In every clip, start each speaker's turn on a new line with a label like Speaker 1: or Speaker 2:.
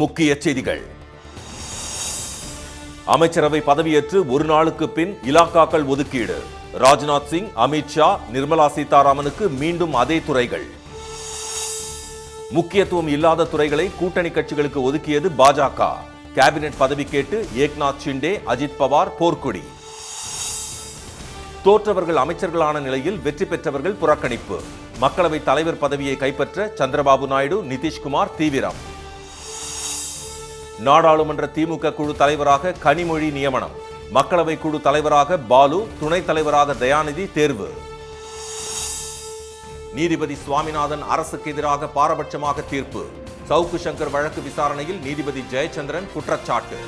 Speaker 1: முக்கிய செய்திகள். அமைச்சரவை பதவியேற்று ஒரு நாளுக்கு பின் இலாக்காக்கள் ஒதுக்கீடு. ராஜ்நாத் சிங், அமித் ஷா, நிர்மலா சீதாராமனுக்கு மீண்டும் அதே துறைகள். முக்கியத்துவம் இல்லாத துறைகளை கூட்டணி கட்சிகளுக்கு ஒதுக்கியது பாஜக. கேபினெட் பதவி கேட்டு ஏக்நாத் ஷிண்டே, அஜித் பவார் போர்க்கொடி. தோற்றவர்கள் அமைச்சர்களான நிலையில் வெற்றி பெற்றவர்கள் புறக்கணிப்பு. மக்களவை தலைவர் பதவியை கைப்பற்ற சந்திரபாபு நாயுடு, நிதிஷ்குமார் தீவிரம். நாடாளுமன்ற திமுக குழு தலைவராக கனிமொழி நியமனம். மக்களவை குழு தலைவராக பாலு, துணைத் தலைவராக தயாநிதி தேர்வு. நீதிபதி சுவாமிநாதன் அரசுக்கு எதிராக பாரபட்சமாக தீர்ப்பு. சவுக்கு சங்கர் வழக்கு விசாரணையில் நீதிபதி ஜெயச்சந்திரன் குற்றச்சாட்டு.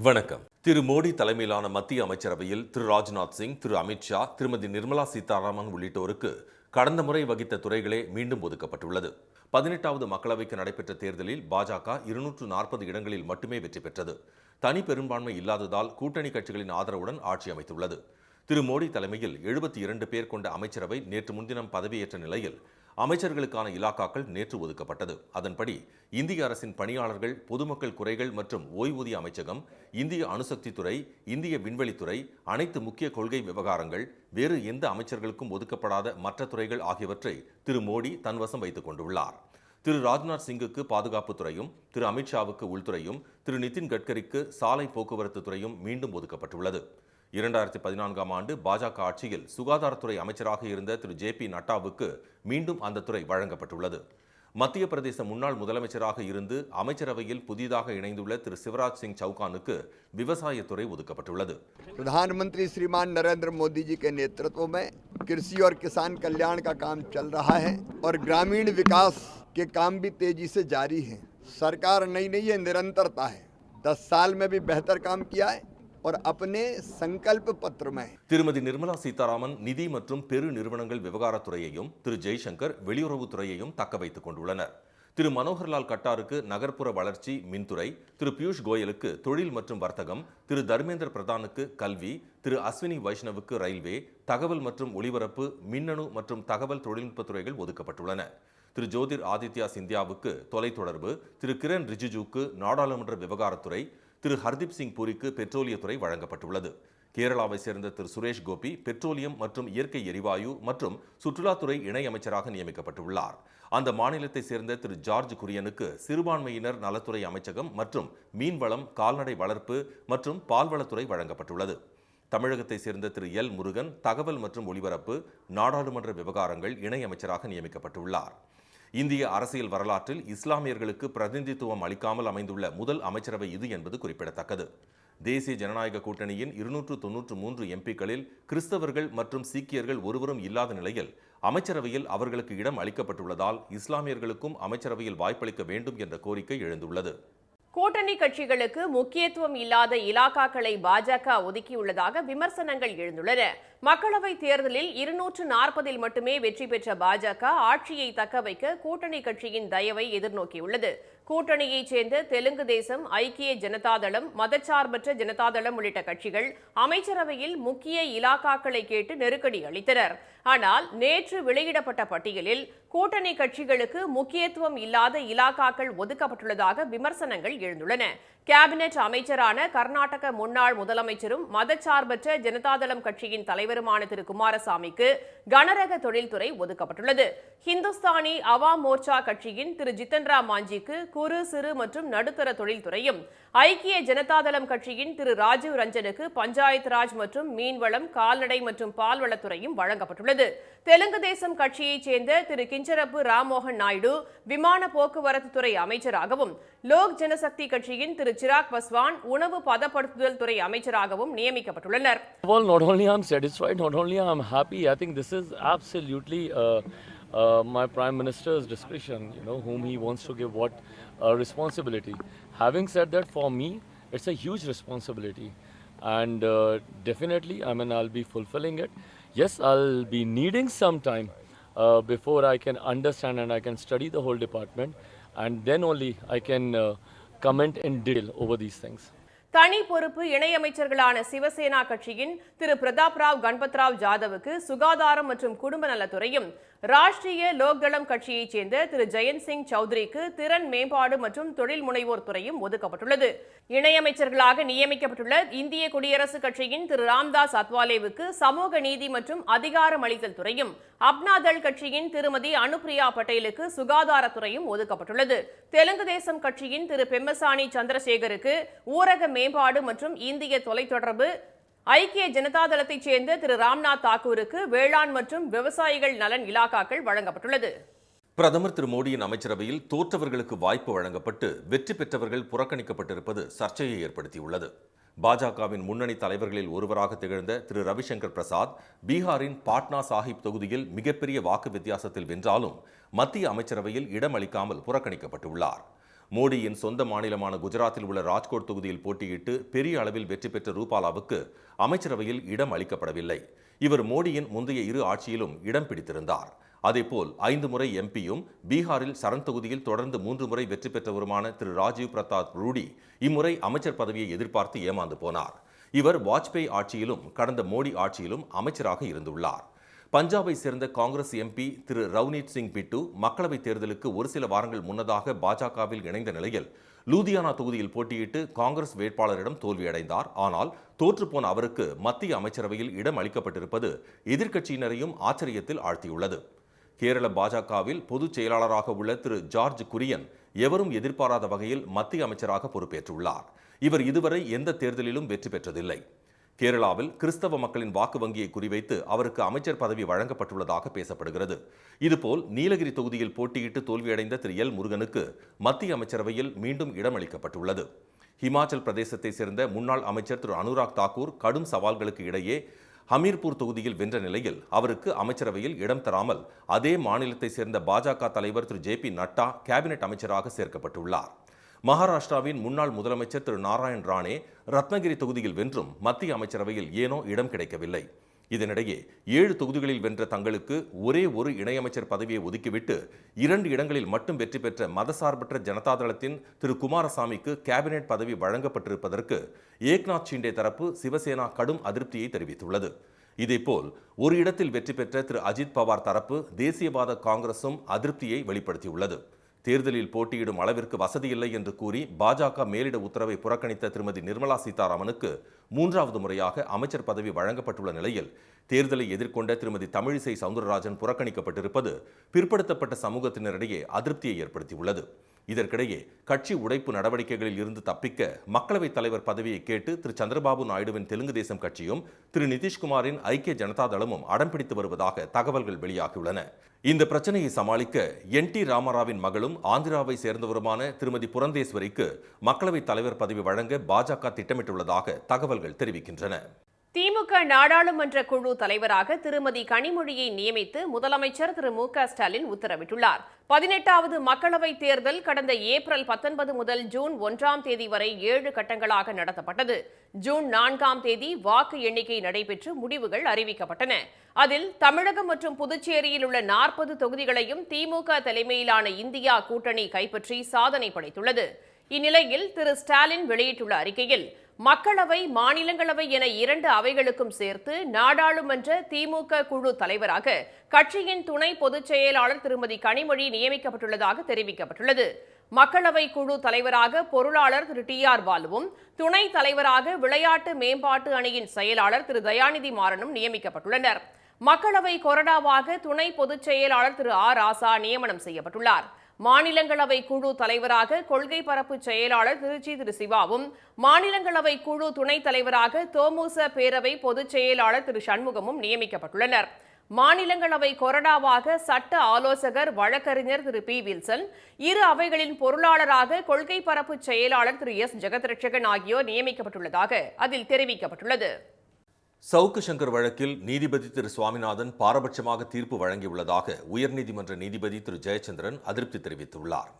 Speaker 1: வணக்கம். திரு மோடி தலைமையிலான மத்திய அமைச்சரவையில் திரு ராஜ்நாத் சிங், திரு அமித் ஷா, திருமதி நிர்மலா சீதாராமன் உள்ளிட்டோருக்கு கடந்த முறை வகித்த துறைகளே மீண்டும் ஒதுக்கப்பட்டுள்ளது. 18வது மக்களவைக்கு நடைபெற்ற தேர்தலில் பாஜக 240 இடங்களில் மட்டுமே வெற்றி பெற்றது. தனி பெரும்பான்மை இல்லாததால் கூட்டணி கட்சிகளின் ஆதரவுடன் ஆட்சி அமைத்துள்ளது. திரு மோடி தலைமையில் 72 பேர் கொண்ட அமைச்சரவை நேற்று முன்தினம் பதவியேற்ற நிலையில் அமைச்சர்களுக்கான இலாக்காக்கள் நேற்று ஒதுக்கப்பட்டது. அதன்படி இந்திய அரசின் பணியாளர்கள், பொதுமக்கள் குறைகள் மற்றும் ஓய்வூதிய அமைச்சகம், இந்திய அணுசக்தி துறை, இந்திய விண்வெளித்துறை, அனைத்து முக்கிய கொள்கை விவகாரங்கள், வேறு எந்த அமைச்சர்களுக்கும் ஒதுக்கப்படாத மற்ற துறைகள் ஆகியவற்றை திரு மோடி தன்வசம் வைத்துக் கொண்டுள்ளார். திரு ராஜ்நாத் சிங்குக்கு பாதுகாப்பு துறையும், திரு அமித்ஷாவுக்கு உள்துறையும், திரு நிதின் கட்கரிக்கு சாலை போக்குவரத்து துறையும் மீண்டும் ஒதுக்கப்பட்டுள்ளது. 2014ஆம் ஆண்டு பாஜக ஆட்சியில் சுகாதாரத்துறை அமைச்சராக இருந்த திரு ஜே.பி. நட்டாவுக்கு மீண்டும் அந்த துறை வழங்கப்பட்டுள்ளது. மத்திய பிரதேச முன்னாள் முதலமைச்சராக இருந்து அமைச்சரவையில் புதிதாக இணைந்துள்ள திரு சிவராஜ் சிங் சௌகானுக்கு விவசாயத்துறை ஒதுக்கப்பட்டுள்ளது.
Speaker 2: प्रधानमंत्री श्रीमान नरेंद्र मोदी जी के नेतृत्व में कृषि और किसान कल्याण का काम चल रहा है और ग्रामीण विकास के काम भी तेजी से जारी है. सरकार नई है, निरंतरता है. 10 साल में भी बेहतर काम किया है और अपने संकल्प पत्र में
Speaker 1: திருமதி நிர்மலா சீதாராமன் நிதி மற்றும் பெரு நிறுவனங்கள் விவகாரத்துறையையும், திரு ஜெய்சங்கர் வெளியுறவுத்துறையையும் தக்க வைத்துக் கொண்டுள்ளனர். திரு மனோகர்லால் கட்டாருக்கு நகர்ப்புற வளர்ச்சி, மின்துறை, திரு பியூஷ் கோயலுக்கு தொழில் மற்றும் வர்த்தகம், திரு தர்மேந்திர பிரதானுக்கு கல்வி, திரு அஸ்வினி வைஷ்ணவுக்கு ரயில்வே, தகவல் மற்றும் ஒலிபரப்பு, மின்னணு மற்றும் தகவல் தொழில்நுட்ப துறைகள் ஒதுக்கப்பட்டுள்ளன. திரு ஜோதிர் ஆதித்யா சிந்தியாவுக்கு தொலைத்தொடர்பு, திரு கிரண் ரிஜிஜுக்கு நாடாளுமன்ற விவகாரத்துறை, திரு ஹர்தீப் சிங் பூரிக்கு பெட்ரோலியத்துறை வழங்கப்பட்டுள்ளது. கேரளாவை சேர்ந்த திரு சுரேஷ் கோபி பெட்ரோலியம் மற்றும் இயற்கை எரிவாயு மற்றும் சுற்றுலாத்துறை இணையமைச்சராக நியமிக்கப்பட்டுள்ளார். அந்த மாநிலத்தை சேர்ந்த திரு ஜார்ஜ் குரியனுக்கு சிறுபான்மையினர் நலத்துறை அமைச்சகம் மற்றும் மீன்வளம், கால்நடை வளர்ப்பு மற்றும் பால்வளத்துறை வழங்கப்பட்டுள்ளது. தமிழகத்தை சேர்ந்த திரு எல் முருகன் தகவல் மற்றும் ஒலிபரப்பு, நாடாளுமன்ற விவகாரங்கள் இணையமைச்சராக நியமிக்கப்பட்டுள்ளார். இந்திய அரசியல் வரலாற்றில் இஸ்லாமியர்களுக்கு பிரதிநிதித்துவம் அளிக்காமல் அமைந்துள்ள முதல் அமைச்சரவை இது என்பது குறிப்பிடத்தக்கது. தேசிய ஜனநாயக கூட்டணியின் 293 எம்பிக்களில் கிறிஸ்தவர்கள் மற்றும் சீக்கியர்கள் ஒருவரும் இல்லாத நிலையில் அமைச்சரவையில் அவர்களுக்கு இடம் அளிக்கப்பட்டுள்ளதால் இஸ்லாமியர்களுக்கும் அமைச்சரவையில் வாய்ப்பளிக்க வேண்டும் என்ற கோரிக்கை எழுந்துள்ளது.
Speaker 3: கூட்டணி கட்சிகளுக்கு முக்கியத்துவம் இல்லாத இலாக்காக்களை பாஜக ஒதுக்கியுள்ளதாக விமர்சனங்கள் எழுந்துள்ளன. மக்களவை தேர்தலில் 240 மட்டுமே வெற்றி பெற்ற பாஜக ஆட்சியை தக்க வைக்க கூட்டணி கட்சியின் தயவை எதிர்நோக்கியுள்ளது. கூட்டணியைச் சேர்ந்த தெலுங்கு தேசம், ஐக்கிய ஜனதாதளம், மதச்சார்பற்ற ஜனதாதளம் உள்ளிட்ட கட்சிகள் அமைச்சரவையில் முக்கிய இலாக்காக்களை கேட்டு நெருக்கடி அளித்தனர். ஆனால் நேற்று வெளியிடப்பட்ட பட்டியலில் கூட்டணி கட்சிகளுக்கு முக்கியத்துவம் இல்லாத இலாக்காக்கள் ஒதுக்கப்பட்டுள்ளதாக விமர்சனங்கள் எழுந்துள்ளன. கேபினெட் அமைச்சரான கர்நாடக முன்னாள் முதலமைச்சரும் மதச்சார்பற்ற ஜனதாதளம் கட்சியின் தலைவருமான திரு குமாரசாமிக்கு கனரக தொழில்துறை ஒதுக்கப்பட்டுள்ளது. ஹிந்துஸ்தானி அவாம் மோர்ச்சா கட்சியின் திரு ஜித்தன் ராம் மாஞ்சிக்கு குறு, சிறு மற்றும் நடுத்தர தொழில்துறையும், ஐக்கிய ஜனதாதளம் கட்சியின் திரு ராஜீவ் ரஞ்சனுக்கு பஞ்சாயத் ராஜ் மற்றும் மீன்வளம், கால்நடை மற்றும் பால்வளத்துறையும் வழங்கப்பட்டுள்ளது. தெலுங்கு தேசம் கட்சியைச் சேர்ந்த திரு கிஞ்சரப்பு ராம்மோகன் நாயுடு விமான போக்குவரத்து துறை அமைச்சராகவும், லோக் ஜனசக்தி கட்சியின் திரு சிராக் பஸ்வான் உணவு பதப்படுத்துதல் துறை அமைச்சராகவும் நியமிக்கப்பட்டுள்ளனர்.
Speaker 4: Not only I'm satisfied, not only I'm happy, I think this is absolutely my Prime Minister's discretion, whom he wants to give what responsibility. Having said that, for me, it's a huge responsibility. And definitely, I'll be fulfilling it. Yes, I'll be needing some time before I can understand and I can study the whole department. And then only I can comment in detail over these things.
Speaker 3: தனி பொறுப்பு இணையமைச்சர்களான சிவசேனா கட்சியின் திரு பிரதாப் ராவ் கணபத்ராவ் ஜாதவுக்கு சுகாதாரம் மற்றும் குடும்ப நலத்துறையும், ராஷ்டிரிய லோக்தளம் கட்சியைச் சேர்ந்த திரு ஜெயந்த் சிங் சௌத்ரிக்கு திறன் மேம்பாடு மற்றும் தொழில் முனைவோர் துறையும் ஒதுக்கப்பட்டுள்ளது. இணையமைச்சர்களாக நியமிக்கப்பட்டுள்ள இந்திய குடியரசுக் கட்சியின் திரு ராம்தாஸ் அத்வாலேவுக்கு சமூக நீதி மற்றும் அதிகாரமளித்தல் துறையும், அப்னாதள் கட்சியின் திருமதி அனுப்பிரியா பட்டேலுக்கு சுகாதாரத்துறையும் ஒதுக்கப்பட்டுள்ளது. தெலுங்கு தேசம் கட்சியின் திரு பெம்மசானி சந்திரசேகருக்கு ஊரக மேம்பாடு மற்றும் இந்திய தொலைத்தொடர்பு, ஐக்கிய ஜனதா தளத்தைச் சேர்ந்த திரு ராம்நாத் தாக்கூருக்கு வேளாண் மற்றும் விவசாயிகள் நலன் இலாக்காக்கள் வழங்கப்பட்டுள்ளது.
Speaker 1: பிரதமர் திரு மோடியின் அமைச்சரவையில் தோற்றவர்களுக்கு வாய்ப்பு வழங்கப்பட்டு வெற்றி பெற்றவர்கள் புறக்கணிக்கப்பட்டிருப்பது சர்ச்சையை ஏற்படுத்தியுள்ளது. பாஜகவின் முன்னணி தலைவர்களில் ஒருவராக திகழ்ந்த திரு ரவிசங்கர் பிரசாத் பீகாரின் பாட்னா சாஹிப் தொகுதியில் மிகப்பெரிய வாக்கு வித்தியாசத்தில் வென்றாலும் மத்திய அமைச்சரவையில் இடமளிக்காமல் புறக்கணிக்கப்பட்டுள்ளார். மோடியின் சொந்த மாநிலமான குஜராத்தில் உள்ள ராஜ்கோட் தொகுதியில் போட்டியிட்டு பெரிய அளவில் வெற்றி பெற்ற ரூபாலாவுக்கு அமைச்சரவையில் இடம் அளிக்கப்படவில்லை. இவர் மோடியின் முந்தைய இரு ஆட்சியிலும் இடம் பிடித்திருந்தார். அதேபோல் 5 முறை எம்பியும் பீகாரில் சரண் தொகுதியில் தொடர்ந்து 3 முறை வெற்றி பெற்றவருமான திரு ராஜீவ் பிரதாப் ரூடி இம்முறை அமைச்சர் பதவியை எதிர்பார்த்து ஏமாந்து போனார். இவர் வாஜ்பேயி ஆட்சியிலும் கடந்த மோடி ஆட்சியிலும் அமைச்சராக இருந்துள்ளார். பஞ்சாபை சேர்ந்த காங்கிரஸ் எம்பி திரு ரவ்னீத் சிங் பிட்டு மக்களவைத் தேர்தலுக்கு ஒரு சில வாரங்கள் முன்னதாக பாஜகவில் இணைந்த நிலையில் லூதியானா தொகுதியில் போட்டியிட்டு காங்கிரஸ் வேட்பாளரிடம் தோல்வியடைந்தார். ஆனால் தோற்றுப்போன அவருக்கு மத்திய அமைச்சரவையில் இடம் அளிக்கப்பட்டிருப்பது எதிர்க்கட்சியினரையும் ஆச்சரியத்தில் ஆழ்த்தியுள்ளது. கேரள பாஜகவில் பொதுச் செயலாளராக உள்ள திரு ஜார்ஜ் குரியன் எவரும் எதிர்பாராத வகையில் மத்திய அமைச்சராக பொறுப்பேற்றுள்ளார். இவர் இதுவரை எந்த தேர்தலிலும் வெற்றி பெற்றதில்லை. கேரளாவில் கிறிஸ்தவ மக்களின் வாக்கு வங்கியை குறிவைத்து அவருக்கு அமைச்சர் பதவி வழங்கப்பட்டுள்ளதாக பேசப்படுகிறது. இதுபோல் நீலகிரி தொகுதியில் போட்டியிட்டு தோல்வியடைந்த திரு எல் முருகனுக்கு மத்திய அமைச்சரவையில் மீண்டும் இடமளிக்கப்பட்டுள்ளது. ஹிமாச்சல் பிரதேசத்தை சேர்ந்த முன்னாள் அமைச்சர் திரு அனுராக் தாக்கூர் கடும் சவால்களுக்கு இடையே ஹமீர்பூர் தொகுதியில் வென்ற நிலையில் அவருக்கு அமைச்சரவையில் இடம் தராமல் அதே மாநிலத்தை சேர்ந்த பாஜக தலைவர் திரு ஜே பி நட்டா கேபினெட் அமைச்சராக சேர்க்கப்பட்டுள்ளார். மகாராஷ்டிராவின் முன்னாள் முதலமைச்சர் திரு நாராயண் ராணே ரத்னகிரி தொகுதியில் வென்றும் மத்திய அமைச்சரவையில் ஏனோ இடம் கிடைக்கவில்லை. இதனிடையே 7 தொகுதிகளில் வென்ற தங்களுக்கு ஒரே ஒரு இணையமைச்சர் பதவியை ஒதுக்கிவிட்டு 2 இடங்களில் மட்டும் வெற்றி பெற்ற மதசார்பற்ற ஜனதாதளத்தின் திரு குமாரசாமிக்கு கேபினெட் பதவி வழங்கப்பட்டிருப்பதற்கு ஏக்நாத் ஷிண்டே தரப்பு சிவசேனா கடும் அதிருப்தியை தெரிவித்துள்ளது. இதேபோல் ஒரு இடத்தில் வெற்றி பெற்ற திரு அஜித் பவார் தரப்பு தேசியவாத காங்கிரசும் அதிருப்தியை வெளிப்படுத்தியுள்ளது. தேர்தலில் போட்டியிடும் அளவிற்கு வசதியில்லை என்று கூறி பாஜக மேலிட உத்தரவை புறக்கணித்த திருமதி நிர்மலா சீதாராமனுக்கு 3வது முறையாக அமைச்சர் பதவி வழங்கப்பட்டுள்ள நிலையில் தேர்தலை எதிர்கொண்ட திருமதி தமிழிசை சவுந்தரராஜன் புறக்கணிக்கப்பட்டிருப்பது பிற்படுத்தப்பட்ட சமூகத்தினரிடையே அதிருப்தியை ஏற்படுத்தியுள்ளது. இதற்கிடையே கட்சி உடைப்பு நடவடிக்கைகளில் இருந்து தப்பிக்க மக்களவைத் தலைவர் பதவியை கேட்டு திரு சந்திரபாபு நாயுடுவின் தெலுங்கு தேசம் கட்சியும் திரு நிதிஷ்குமாரின் ஐக்கிய ஜனதா தளமும் அடம்பிடித்து வருவதாக தகவல்கள் வெளியாகியுள்ளன. இந்த பிரச்சனையை சமாளிக்க NT ராமாராவின் மகளும் ஆந்திராவை சேர்ந்தவருமான திருமதி புரந்தேஸ்வரிக்கு மக்களவைத் தலைவர் பதவி வழங்க பாஜக திட்டமிட்டுள்ளதாக தகவல்கள் தெரிவிக்கின்றன.
Speaker 3: திமுக நாடாளுமன்ற குழு தலைவராக திருமதி கனிமொழியை நியமித்து முதலமைச்சர் திரு மு.க. ஸ்டாலின் உத்தரவிட்டுள்ளார். 18வது மக்களவைத் தேர்தல் கடந்த ஏப்ரல் 19 முதல் ஜூன் 1ஆம் தேதி வரை 7 கட்டங்களாக நடத்தப்பட்டது. ஜூன் 4ஆம் தேதி வாக்கு எண்ணிக்கை நடைபெற்று முடிவுகள் அறிவிக்கப்பட்டன. அதில் தமிழகம் மற்றும் புதுச்சேரியில் உள்ள 40 தொகுதிகளையும் திமுக தலைமையிலான இந்தியா கூட்டணி கைப்பற்றி சாதனை படைத்துள்ளது. இந்நிலையில் திரு ஸ்டாலின் வெளியிட்டுள்ள அறிக்கையில் மக்களவை, மாநிலங்களவை என 2 அவைகளுக்கும் சேர்த்து நாடாளுமன்ற திமுக குழு தலைவராக கட்சியின் துணை பொதுச் செயலாளர் திருமதி கனிமொழி நியமிக்கப்பட்டுள்ளதாக தெரிவிக்கப்பட்டுள்ளது. மக்களவை குழு தலைவராக பொருளாளர் திரு TR பாலுவும், துணைத் தலைவராக விளையாட்டு மேம்பாட்டு அணியின் செயலாளர் திரு தயாநிதி மாறனும் நியமிக்கப்பட்டுள்ளனர். மக்களவை கொறடாவாக துணை பொதுச் செயலாளர் திரு R ராசா நியமனம் செய்யப்பட்டுள்ளார். மாநிலங்களவை குழு தலைவராக கொள்கை பரப்பு செயலாளர் திருச்சி திரு சிவாவும், மாநிலங்களவை குழு துணைத் தலைவராக தோமுச பேரவை பொதுச் செயலாளர் திரு சண்முகமும் நியமிக்கப்பட்டுள்ளனர். மாநிலங்களவை கொறடாவாக சட்ட ஆலோசகர் வழக்கறிஞர் திரு P. வில்சன், இரு அவைகளின் பொருளாளராக கொள்கை பரப்பு செயலாளர் திரு S. ஜெகத்ரட்சகன் ஆகியோர் நியமிக்கப்பட்டுள்ளதாக அதில் தெரிவிக்கப்பட்டுள்ளது.
Speaker 1: சவுக்கு சங்கர் வழக்கில் நீதிபதி திரு சுவாமிநாதன் பாரபட்சமாக தீர்ப்பு வழங்கியுள்ளதாக உயர்நீதிமன்ற நீதிபதி திரு ஜெயச்சந்திரன் அதிருப்தி தெரிவித்துள்ளார்.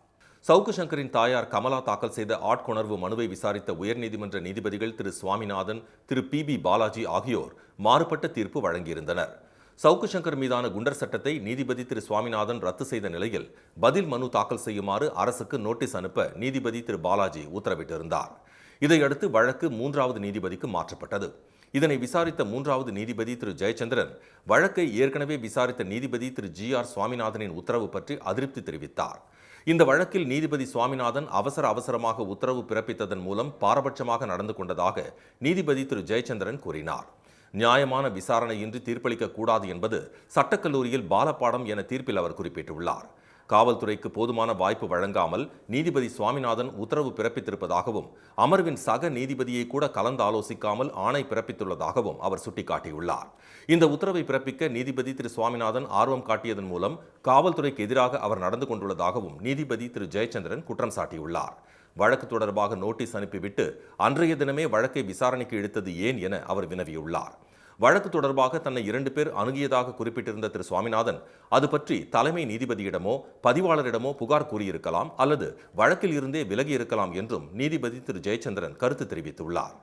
Speaker 1: சவுக்கு சங்கரின் தாயார் கமலா தாக்கல் செய்த ஆட்கொணர்வு மனுவை விசாரித்த உயர்நீதிமன்ற நீதிபதிகள் திரு சுவாமிநாதன், திரு PB பாலாஜி ஆகியோர் மாறுபட்ட தீர்ப்பு வழங்கியிருந்தனர். சவுக்கு சங்கர் மீதான குண்டர் சட்டத்தை நீதிபதி திரு சுவாமிநாதன் ரத்து செய்த நிலையில் பதில் மனு தாக்கல் செய்யுமாறு அரசுக்கு நோட்டீஸ் அனுப்ப நீதிபதி திரு பாலாஜி உத்தரவிட்டிருந்தார். இதையடுத்து வழக்கு 3வது நீதிபதிக்கு மாற்றப்பட்டது. இதனை விசாரித்த 3வது நீதிபதி திரு ஜெயச்சந்திரன் வழக்கை ஏற்கனவே விசாரித்த நீதிபதி திரு GR சுவாமிநாதனின் உத்தரவு பற்றி அதிருப்தி தெரிவித்தார். இந்த வழக்கில் நீதிபதி சுவாமிநாதன் அவசரமாக உத்தரவு பிறப்பித்ததன் மூலம் பாரபட்சமாக நடந்து கொண்டதாக நீதிபதி திரு ஜெயச்சந்திரன் கூறினார். நியாயமான விசாரணையின்றி தீர்ப்பளிக்க கூடாது என்பது சட்டக்கல்லூரியில் பாலப்பாடம் என தீர்ப்பில் அவர் குறிப்பிட்டுள்ளார். காவல்துறைக்கு போதுமான வாய்ப்பு வழங்காமல் நீதிபதி சுவாமிநாதன் உத்தரவு பிறப்பித்திருப்பதாகவும் அமர்வின் சக நீதிபதியை கூட கலந்து ஆலோசிக்காமல் ஆணை பிறப்பித்துள்ளதாகவும் அவர் சுட்டிக்காட்டியுள்ளார். இந்த உத்தரவை பிறப்பிக்க நீதிபதி திரு சுவாமிநாதன் ஆர்வம் காட்டியதன் மூலம் காவல்துறைக்கு எதிராக அவர் நடந்து கொண்டுள்ளதாகவும் நீதிபதி திரு ஜெயச்சந்திரன் குற்றம் சாட்டியுள்ளார். வழக்கு தொடர்பாக நோட்டீஸ் அனுப்பிவிட்டு அன்றைய தினமே வழக்கை விசாரணைக்கு இழுத்தது ஏன் என அவர் வினவியுள்ளார். வழக்கு தொடர்பாக தன்னை 2 பேர் அணுகியதாக குறிப்பிட்டிருந்த திரு சுவாமிநாதன் அது பற்றி தலைமை நீதிபதியிடமோ பதிவாளரிடமோ புகார் கூறியிருக்கலாம் அல்லது வழக்கில் இருந்தே விலகி இருக்கலாம் என்றும் நீதிபதி திரு ஜெயச்சந்திரன் கருத்து தெரிவித்துள்ளார்.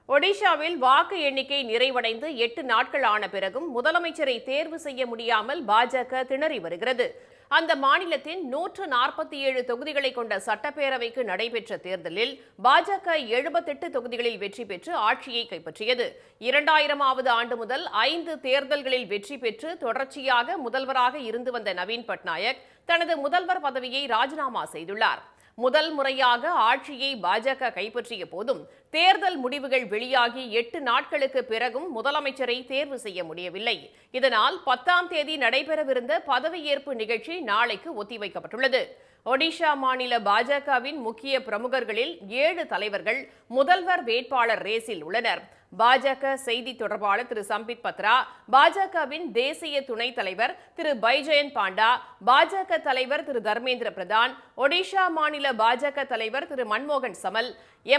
Speaker 3: ஒடிஷாவில் வாக்கு எண்ணிக்கை நிறைவடைந்து 8 நாட்கள் ஆன பிறகும் முதலமைச்சரை தேர்வு செய்ய முடியாமல் பாஜக திணறி வருகிறது. அந்த மாநிலத்தின் 147 தொகுதிகளை கொண்ட சட்டப்பேரவைக்கு நடைபெற்ற தேர்தலில் பாஜக 78 தொகுதிகளில் வெற்றி பெற்று ஆட்சியை கைப்பற்றியது. 2000ஆவது ஆண்டு முதல் 5 தேர்தல்களில் வெற்றி பெற்று தொடர்ச்சியாக முதல்வராக இருந்து வந்த நவீன் பட்நாயக் தனது முதல்வர் பதவியை ராஜினாமா செய்துள்ளார். முதல் முறையாக ஆட்சியை பாஜக கைப்பற்றிய போதும் தேர்தல் முடிவுகள் வெளியாகி 8 நாட்களுக்கு பிறகும் முதலமைச்சரை தேர்வு செய்ய முடியவில்லை. இதனால் 10ஆம் தேதி நடைபெறவிருந்த பதவியேற்பு நிகழ்ச்சி நாளைக்கு ஒத்திவைக்கப்பட்டுள்ளது. ஒடிஷா மாநில பாஜகவின் முக்கிய பிரமுகர்களில் 7 தலைவர்கள் முதல்வர் வேட்பாளர் ரேஸில் உள்ளனர். பாஜக செய்தி தொடர்பாளர் திரு சம்பித் பத்ரா, பாஜகவின் தேசிய துணைத் தலைவர் திரு பைஜெயந்த் பாண்டா, பாஜக தலைவர் திரு தர்மேந்திர பிரதான், ஒடிஷா மாநில பாஜக தலைவர் திரு மன்மோகன் சமல்,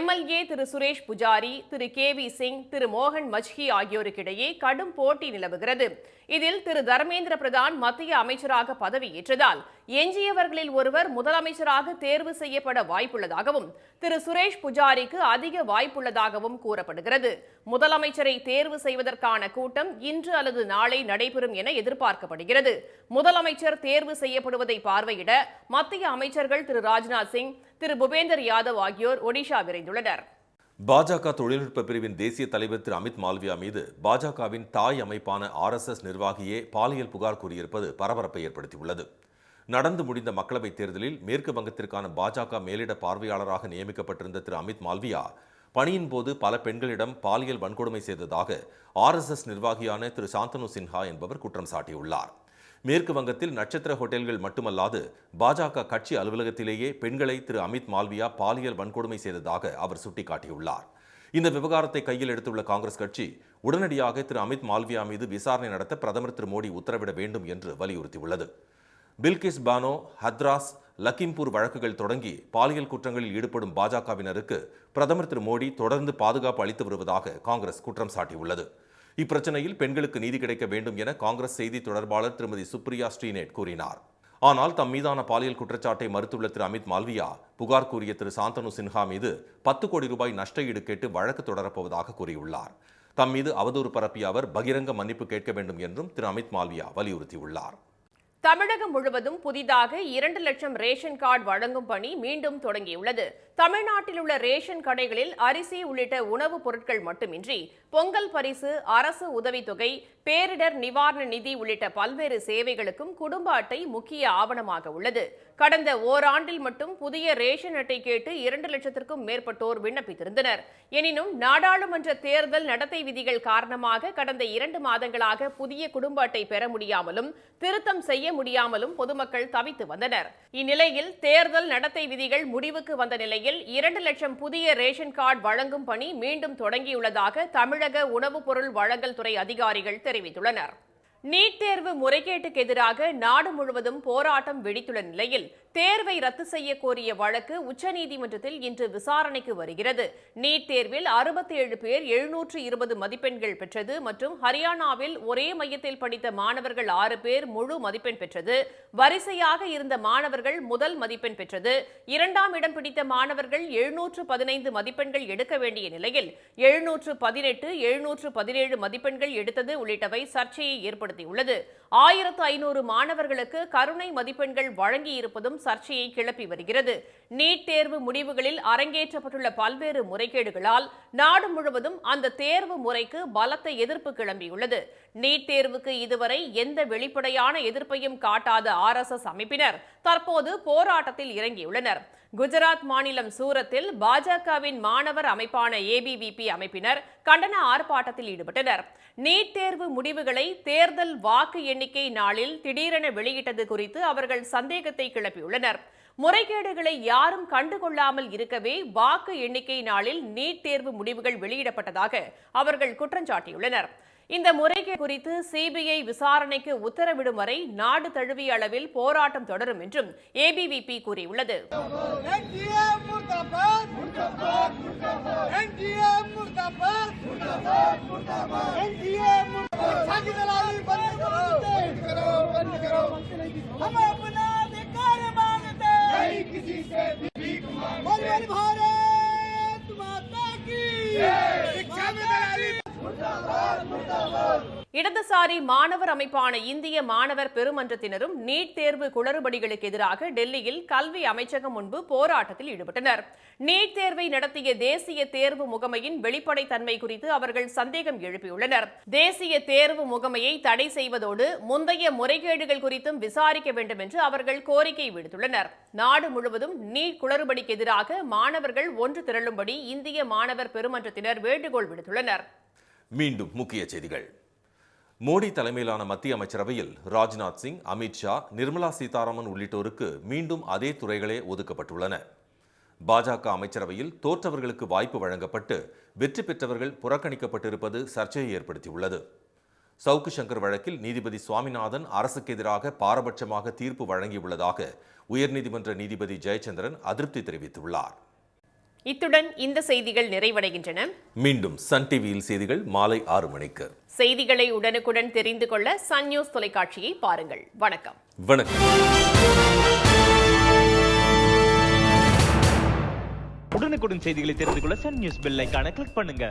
Speaker 3: MLA திரு சுரேஷ் புஜாரி, திரு KV சிங், திரு மோகன் மஜ்ஹி ஆகியோருக்கிடையே கடும் போட்டி நிலவுகிறது. இதில் திரு தர்மேந்திர பிரதான் மத்திய அமைச்சராக பதவியேற்றதால் எஞ்சியவர்களில் ஒருவர் முதலமைச்சராக தேர்வு செய்யப்பட வாய்ப்புள்ளதாகவும் திரு சுரேஷ் புஜாரிக்கு அதிக வாய்ப்புள்ளதாகவும் கூறப்படுகிறது. முதலமைச்சரை தேர்வு செய்வதற்கான கூட்டம் இன்று அல்லது நாளை நடைபெறும் என எதிர்பார்க்கப்படுகிறது. முதலமைச்சர் தேர்வு செய்யப்படுவதை பார்வையிட மத்திய அமைச்சர்கள் திரு ராஜ்நாத் சிங், திரு பூபேந்தர் யாதவ் ஆகியோர் ஒடிஷா விரைந்துள்ளனர்.
Speaker 1: பாஜக தொழில்நுட்ப பிரிவின் தேசிய தலைவர் திரு அமித் மால்வியா மீது பாஜகவின் தாய் அமைப்பான RSS நிர்வாகியே பாலியல் புகார் கூறியிருப்பது பரபரப்பை ஏற்படுத்தியுள்ளது. நடந்து முடிந்த மக்களவைத் தேர்தலில் மேற்கு வங்கத்திற்கான பாஜக மேலிட பார்வையாளராக நியமிக்கப்பட்டிருந்த திரு அமித் மால்வியா பணியின் போது பல பெண்களிடம் பாலியல் வன்கொடுமை செய்ததாக RSS நிர்வாகியான திரு சாந்தனு சின்ஹா என்பவர் குற்றம் சாட்டியுள்ளார். மேற்கு வங்கத்தில் நட்சத்திர ஹோட்டல்கள் மட்டுமல்லாது பாஜக கட்சி அலுவலகத்திலேயே பெண்களை திரு அமித் மால்வியா பாலியல் வன்கொடுமை செய்ததாக அவர் சுட்டிக்காட்டியுள்ளார். இந்த விவகாரத்தை கையில் எடுத்துள்ள காங்கிரஸ் கட்சி உடனடியாக திரு அமித் மால்வியா மீது விசாரணை நடத்த பிரதமர் திரு மோடி உத்தரவிட வேண்டும் என்று வலியுறுத்தியுள்ளது. பில்கிஸ் பானோ, ஹத்ராஸ், லக்கிம்பூர் வழக்குகள் தொடங்கி பாலியல் குற்றங்களில் ஈடுபடும் பாஜகவினருக்கு பிரதமர் திரு மோடி தொடர்ந்து பாதுகாப்பு அளித்து வருவதாக காங்கிரஸ் குற்றம் சாட்டியுள்ளது. இப்பிரச்சனையில் பெண்களுக்கு நீதி கிடைக்க வேண்டும் என காங்கிரஸ் செய்தி தொடர்பாளர் திருமதி சுப்ரியா ஸ்ரீநேட் கூறினார். ஆனால் தம் மீதான பாலியல் குற்றச்சாட்டை மறுத்துள்ள திரு அமித் மால்வியா புகார் கூறிய திரு சாந்தனு சின்ஹா மீது 10 கோடி ரூபாய் நஷ்ட ஈடு கேட்டு வழக்கு தொடரப்போவதாக கூறியுள்ளார். தம் மீது அவதூறு பரப்பிய அவர் பகிரங்க மன்னிப்பு கேட்க வேண்டும் என்றும் திரு அமித் மால்வியா வலியுறுத்தியுள்ளார்.
Speaker 3: தமிழகம் முழுவதும் புதிதாக 2 லட்சம் ரேஷன் கார்டு வழங்கும் பணி மீண்டும் தொடங்கியுள்ளது. தமிழ்நாட்டில் உள்ள ரேஷன் கடைகளில் அரிசி உள்ளிட்ட உணவுப் பொருட்கள் மட்டுமின்றி பொங்கல் பரிசு, அரசு உதவித்தொகை, பேரிடர் நிவாரண நிதி உள்ளிட்ட பல்வேறு சேவைகளுக்கும் குடும்ப அட்டை முக்கிய ஆவணமாக உள்ளது. கடந்த ஓராண்டில் மட்டும் புதிய ரேஷன் அட்டை கேட்டு 2 லட்சத்திற்கும் மேற்பட்டோர் விண்ணப்பித்திருந்தனர். எனினும் நாடாளுமன்ற தேர்தல் நடத்தை விதிகள் காரணமாக கடந்த 2 மாதங்களாக புதிய குடும்ப அட்டை பெற முடியாமலும் திருத்தம் செய்ய முடியாமலும் பொதுமக்கள் தவித்து வந்தனர். இந்நிலையில் தேர்தல் நடத்தை விதிகள் முடிவுக்கு வந்த நிலையில் 2 லட்சம் புதிய ரேஷன் கார்டு வழங்கும் பணி மீண்டும் தொடங்கியுள்ளதாக தமிழக உணவுப் பொருள் வழங்கல் துறை அதிகாரிகள் தெரிவித்துள்ளனர். நீட் தேர்வு முறைகேட்டுக்கு எதிராக நாடு முழுவதும் போராட்டம் வெடித்துள்ள நிலையில் தேர்வை ரத்து செய்ய கோரிய வழக்கு உச்சநீதிமன்றத்தில் இன்று விசாரணைக்கு வருகிறது. நீட் தேர்வில் 67 பேர் 720 மதிப்பெண்கள் பெற்றது மற்றும் ஹரியானாவில் ஒரே மையத்தில் படித்த மாணவர்கள் 6 பேர் முழு மதிப்பெண் பெற்றது. வரிசையாக இருந்த மாணவர்கள் முதல் மதிப்பெண் பெற்றது. 2ஆம் இடம் பிடித்த மாணவர்கள் 715 மதிப்பெண்கள் எடுக்க வேண்டிய நிலையில் 718, 717 மதிப்பெண்கள் எடுத்தது உள்ளிட்டவை சர்ச்சையை ஏற்படுத்தியுள்ளது. 1500 மாணவர்களுக்கு கருணை மதிப்பெண்கள் வழங்கியிருப்பதும் சர்ச்சையை கிளப்பி வருகிறது. நீட் தேர்வு முடிவுகளில் அரங்கேற்றப்பட்டுள்ள பல்வேறு முறைகேடுகளால் நாடு முழுவதும் அந்த தேர்வு முறைக்கு பலத்த எதிர்ப்பு கிளம்பியுள்ளது. நீட் தேர்வுக்கு இதுவரை எந்த வெளிப்படையான எதிர்ப்பையும் காட்டாத RSS அமைப்பினர் தற்போது போராட்டத்தில் இறங்கியுள்ளனர். குஜராத் மாநிலம் சூரத்தில் பாஜகவின் மாணவர் அமைப்பான ABVP அமைப்பினர் கண்டன ஆர்ப்பாட்டத்தில் ஈடுபட்டனர். நீட் தேர்வு முடிவுகளை தேர்தல் வாக்கு எண்ணிக்கை நாளில் திடீரென வெளியிட்டது குறித்து அவர்கள் சந்தேகத்தை கிளப்பியுள்ளனர். முறைகேடுகளை யாரும் கண்டுகொள்ளாமல் இருக்கவே வாக்கு எண்ணிக்கை நாளில் நீட் தேர்வு முடிவுகள் வெளியிடப்பட்டதாக அவர்கள் குற்றம் சாட்டியுள்ளனர். இந்த முறைகேடு குறித்து CBI விசாரணைக்கு உத்தரவிடும் வரை நாடு தழுவிய அளவில் போராட்டம் தொடரும் என்றும் ABVP கூறியுள்ளது. இடதுசாரி மாணவர் அமைப்பான இந்திய மாணவர் பெருமன்றத்தினரும் நீட் தேர்வு குளறுபடிகளுக்கு எதிராக டெல்லியில் கல்வி அமைச்சகம் முன்பு போராட்டத்தில் ஈடுபட்டனர். நீட் தேர்வை நடத்திய தேசிய தேர்வு முகமையின் வெளிப்படைத்தன்மை குறித்து அவர்கள் சந்தேகம் எழுப்பியுள்ளனர். தேசிய தேர்வு முகமையை தடை செய்வதோடு முந்தைய முறைகேடுகள் குறித்தும் விசாரிக்க வேண்டும் என்று அவர்கள் கோரிக்கை விடுத்துள்ளனர். நாடு முழுவதும் நீட் குளறுபடிக்கு எதிராக மாணவர்கள் ஒன்று திரளும்படி இந்திய மாணவர் பெருமன்றத்தினர் வேண்டுகோள் விடுத்துள்ளனர்.
Speaker 1: மீண்டும் முக்கிய செய்திகள். மோடி தலைமையிலான மத்திய அமைச்சரவையில் ராஜ்நாத் சிங், அமித் ஷா, நிர்மலா சீதாராமன் உள்ளிட்டோருக்கு மீண்டும் அதே துறைகளே ஒதுக்கப்பட்டுள்ளன. பாஜக அமைச்சரவையில் தோற்றவர்களுக்கு வாய்ப்பு வழங்கப்பட்டு வெற்றி பெற்றவர்கள் புறக்கணிக்கப்பட்டிருப்பது சர்ச்சையை ஏற்படுத்தியுள்ளது. சவுக்கு சங்கர் வழக்கில் நீதிபதி சுவாமிநாதன் அரசுக்கு எதிராக பாரபட்சமாக தீர்ப்பு வழங்கியுள்ளதாக உயர்நீதிமன்ற நீதிபதி ஜெயச்சந்திரன் அதிருப்தி தெரிவித்துள்ளார்.
Speaker 3: இத்துடன் இந்த செய்திகள் நிறைவடைகின்றன.
Speaker 1: மீண்டும் சன் டிவியில் செய்திகள் மாலை 6 மணிக்கு.
Speaker 3: செய்திகளை உடனுக்குடன் தெரிந்து கொள்ள சன் நியூஸ் தொலைக்காட்சியை பாருங்கள். வணக்கம்.
Speaker 5: உடனுக்குடன் செய்திகளை தெரிந்து கொள்ள சன் நியூஸ் பெல் ஐகானை கிளிக் பண்ணுங்க.